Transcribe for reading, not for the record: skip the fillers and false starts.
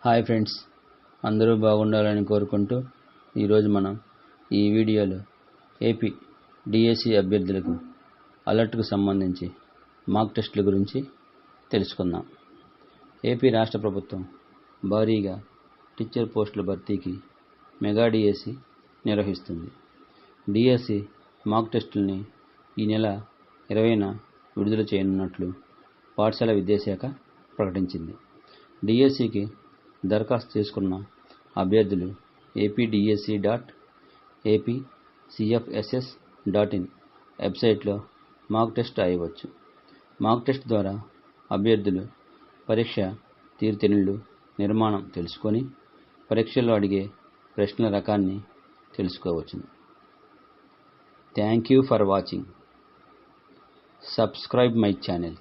Hi friends, అందరూ బాగుండాలని కోరుకుంటూ ఈరోజు మనం ఈ వీడియోలో ఏపీ డిఎస్సి అభ్యర్థులకు అలర్ట్కు సంబంధించి మాక్ టెస్టుల గురించి తెలుసుకుందాం. ఏపీ రాష్ట్ర ప్రభుత్వం భారీగా టీచర్ పోస్టుల భర్తీకి మెగా డిఎస్సి నిర్వహిస్తుంది. డిఎస్సి మాక్ టెస్టుల్ని ఈ నెల 20న విడుదల చేయనున్నట్లు పాఠశాల విద్యాశాఖ ప్రకటించింది. డిఎస్సికి దరఖాస్తు చేసుకున్న అభ్యర్థులు apdc.apcfss.in వెబ్సైట్లో మాక్ టెస్ట్ రాయవచ్చు. మాక్ టెస్ట్ ద్వారా అభ్యర్థులు పరీక్ష తీరుతెన్నులు, నిర్మాణం తెలుసుకొని పరీక్షల్లో అడిగే ప్రశ్నల రకాన్ని తెలుసుకోవచ్చును. Thank you for watching. Subscribe my channel.